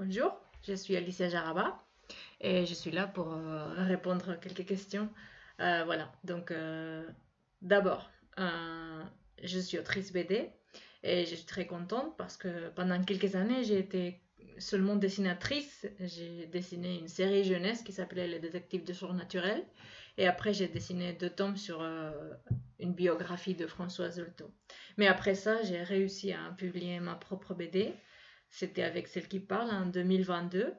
Bonjour, je suis Alicia Jaraba et je suis là pour répondre à quelques questions. Voilà, donc d'abord, je suis autrice BD et je suis très contente parce que pendant quelques années, j'ai été seulement dessinatrice. J'ai dessiné une série jeunesse qui s'appelait Les Détectives de surnaturel et après, j'ai dessiné 2 tomes sur une biographie de Françoise Dolto. Mais après ça, j'ai réussi à publier ma propre BD. C'était avec Celle qui parle en 2022.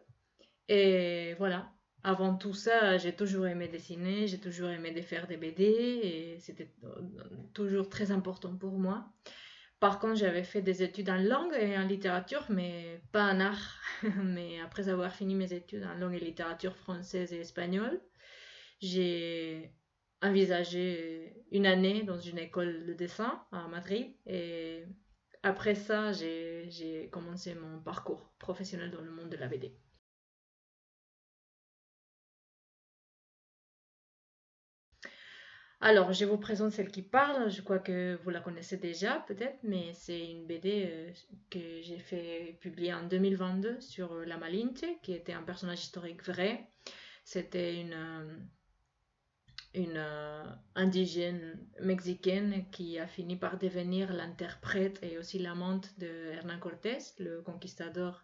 Et voilà. Avant tout ça, j'ai toujours aimé dessiner, j'ai toujours aimé faire des BD et c'était toujours très important pour moi. Par contre, j'avais fait des études en langue et en littérature, mais pas en art. Mais après avoir fini mes études en langue et littérature française et espagnole, j'ai envisagé une année dans une école de dessin à Madrid. Et après ça, j'ai commencé mon parcours professionnel dans le monde de la BD. Alors, je vous présente Celle qui parle. Je crois que vous la connaissez déjà, peut-être, mais c'est une BD que j'ai fait publier en 2022 sur la Malinche, qui était un personnage historique vrai. C'était une indigène mexicaine qui a fini par devenir l'interprète et aussi l'amante de Hernán Cortés, le conquistador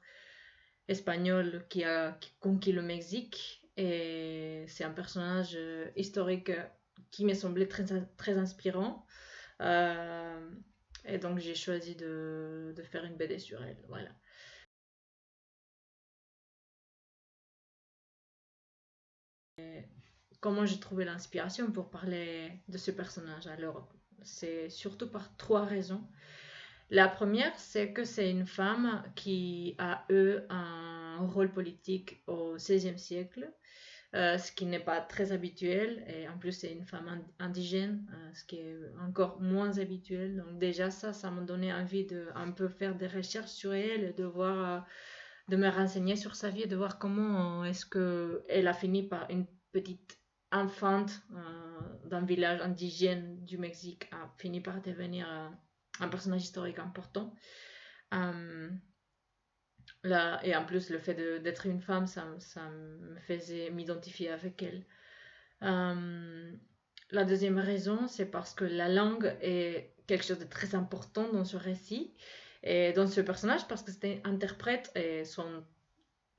espagnol qui a conquis le Mexique. Et c'est un personnage historique qui me semblait très inspirant. Euh, et donc j'ai choisi de faire une BD sur elle. Voilà. Comment j'ai trouvé l'inspiration pour parler de ce personnage? Alors, c'est surtout par 3 raisons. La première, c'est que c'est une femme qui a eu un rôle politique au XVIe siècle, ce qui n'est pas très habituel. Et en plus, c'est une femme indigène, ce qui est encore moins habituel. Donc déjà, ça m'a donné envie de un peu faire des recherches sur elle, et de voir, de me renseigner sur sa vie et de voir comment est-ce que elle a fini par une petite enfante d'un village indigène du Mexique a fini par devenir un personnage historique important. Euh, et en plus, le fait d'être une femme, ça me faisait m'identifier avec elle. Euh, la deuxième raison, c'est parce que la langue est quelque chose de très important dans ce récit et dans ce personnage, parce que c'était interprète et son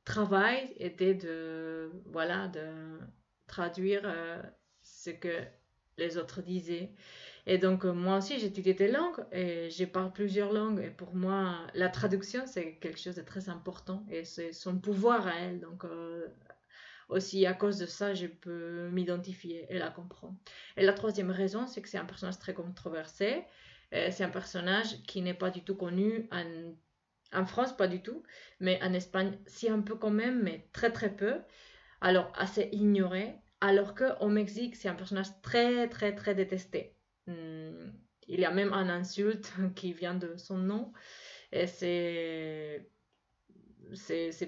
travail était de traduire ce que les autres disaient. Et donc, moi aussi, j'étudie des langues et je parle plusieurs langues. Et pour moi, la traduction, c'est quelque chose de très important et c'est son pouvoir à elle. Donc, aussi, à cause de ça, je peux m'identifier et la comprendre. Et la troisième raison, c'est que c'est un personnage très controversé. C'est un personnage qui n'est pas du tout connu en France, pas du tout, mais en Espagne, si un peu quand même, mais très très peu. Alors, assez ignoré. Alors qu'au Mexique, c'est un personnage très très très détesté. Hmm, il y a même un insulte qui vient de son nom. Et c'est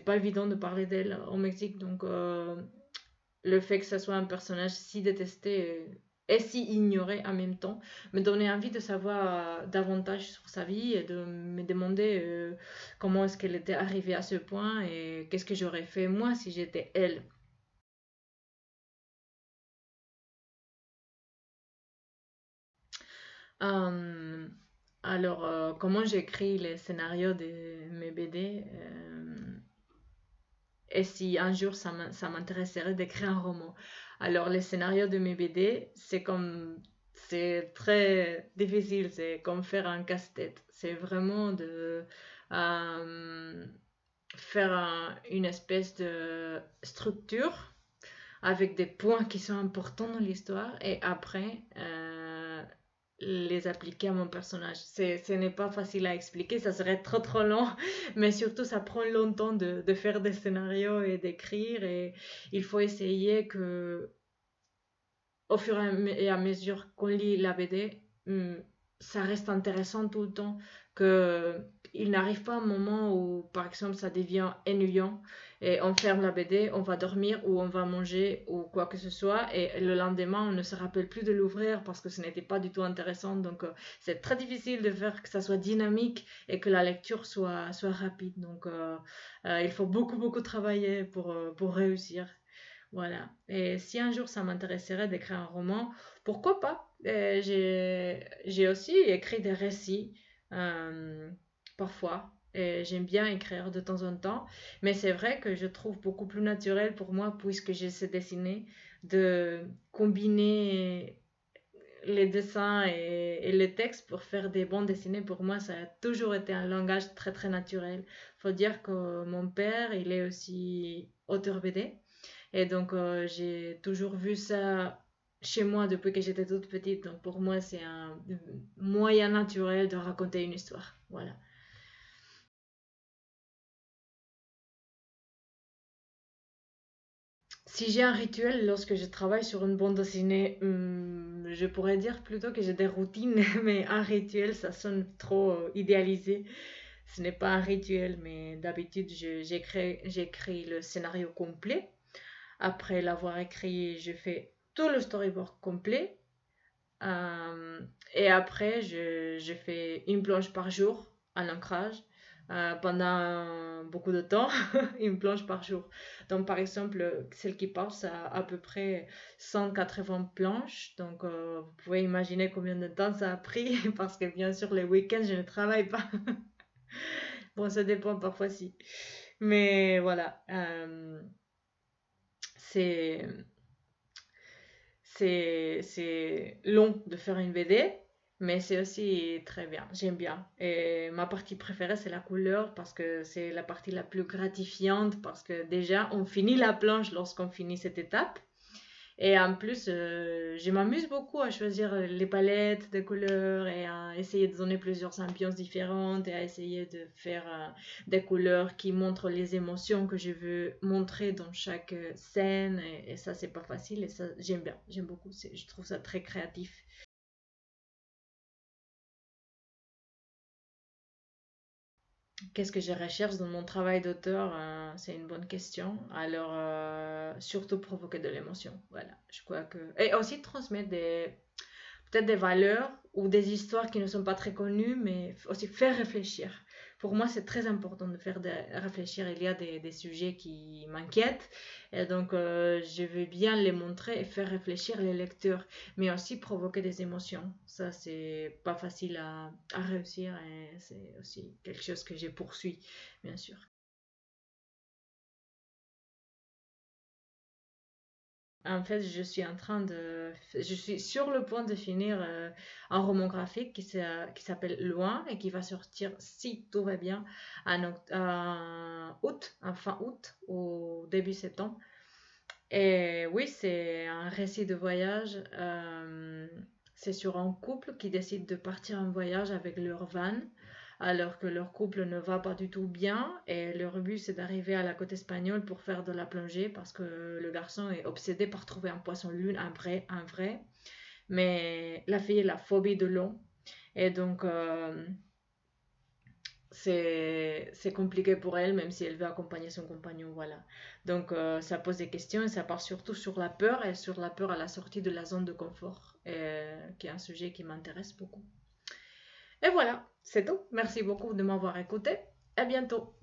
pas évident de parler d'elle au Mexique. Donc, le fait que ce soit un personnage si détesté et si ignoré en même temps me donnait envie de savoir davantage sur sa vie et de me demander comment est-ce qu'elle était arrivée à ce point et qu'est-ce que j'aurais fait moi si j'étais elle. Euh, alors, comment j'écris les scénarios de mes BD et si un jour ça m'intéresserait d'écrire un roman. Alors, les scénarios de mes BD, c'est très difficile, c'est comme faire un casse-tête. C'est vraiment de euh, faire une espèce de structure avec des points qui sont importants dans l'histoire et après les appliquer à mon personnage. Ce n'est pas facile à expliquer, ça serait trop trop long, mais surtout ça prend longtemps de faire des scénarios et d'écrire et il faut essayer que au fur et à mesure qu'on lit la BD, ça reste intéressant tout le temps, que il n'arrive pas un moment où, par exemple, ça devient ennuyant et on ferme la BD, on va dormir ou on va manger ou quoi que ce soit et le lendemain, on ne se rappelle plus de l'ouvrir parce que ce n'était pas du tout intéressant. Donc, c'est très difficile de faire que ça soit dynamique et que la lecture soit rapide. Donc, il faut beaucoup, beaucoup travailler pour réussir. Voilà. Et si un jour ça m'intéresserait d'écrire un roman, pourquoi pas? J'ai aussi écrit des récits euh, parfois. Et j'aime bien écrire de temps en temps. Mais c'est vrai que je trouve beaucoup plus naturel pour moi, puisque j'essaie de dessiner, de combiner les dessins et les textes pour faire des bandes dessinées. Pour moi, ça a toujours été un langage très très naturel. Faut dire que mon père, il est aussi auteur BD. Et donc, j'ai toujours vu ça chez moi depuis que j'étais toute petite. Donc, pour moi, c'est un moyen naturel de raconter une histoire. Voilà. Si j'ai un rituel lorsque je travaille sur une bande dessinée, je pourrais dire plutôt que j'ai des routines, mais un rituel, ça sonne trop idéalisé. Ce n'est pas un rituel, mais d'habitude, j'écris le scénario complet. Après l'avoir écrit, je fais tout le storyboard complet. Euh, et après, je fais une planche par jour à l'ancrage pendant beaucoup de temps, une planche par jour. Donc, par exemple, celle qui passe à peu près 180 planches. Donc, vous pouvez imaginer combien de temps ça a pris parce que, bien sûr, les week-ends, je ne travaille pas. Bon, ça dépend parfois si. Mais voilà, c'est c'est long de faire une BD, mais c'est aussi très bien. J'aime bien. Et ma partie préférée, c'est la couleur parce que c'est la partie la plus gratifiante parce que déjà, on finit la planche lorsqu'on finit cette étape. Et en plus, je m'amuse beaucoup à choisir les palettes de couleurs et à essayer de donner plusieurs ambiances différentes et à essayer de faire des couleurs qui montrent les émotions que je veux montrer dans chaque scène. Et ça, c'est pas facile et ça, j'aime bien. J'aime beaucoup. Je trouve ça très créatif. Qu'est-ce que je recherche dans mon travail d'auteur? C'est une bonne question. Alors, surtout provoquer de l'émotion. Voilà. Je crois que. Et aussi transmettre peut-être des valeurs ou des histoires qui ne sont pas très connues, mais aussi faire réfléchir. Pour moi, c'est très important de faire réfléchir. Il y a des sujets qui m'inquiètent, et donc je veux bien les montrer et faire réfléchir les lecteurs, mais aussi provoquer des émotions. Ça, c'est pas facile à réussir, et c'est aussi quelque chose que j'ai poursuivi, bien sûr. En fait, je suis sur le point de finir un roman graphique qui s'appelle Loin et qui va sortir, si tout va bien, en août, en fin août, au début septembre. Et oui, c'est un récit de voyage. C'est sur un couple qui décide de partir en voyage avec leur van, alors que leur couple ne va pas du tout bien. Et leur but, c'est d'arriver à la côte espagnole pour faire de la plongée parce que le garçon est obsédé par trouver un poisson lune, un vrai. Mais la fille a la phobie de l'eau. Et donc, c'est compliqué pour elle, même si elle veut accompagner son compagnon, voilà. Donc ça pose des questions et ça part surtout sur la peur et sur la peur à la sortie de la zone de confort, qui est un sujet qui m'intéresse beaucoup. Et voilà, c'est tout. Merci beaucoup de m'avoir écouté. À bientôt.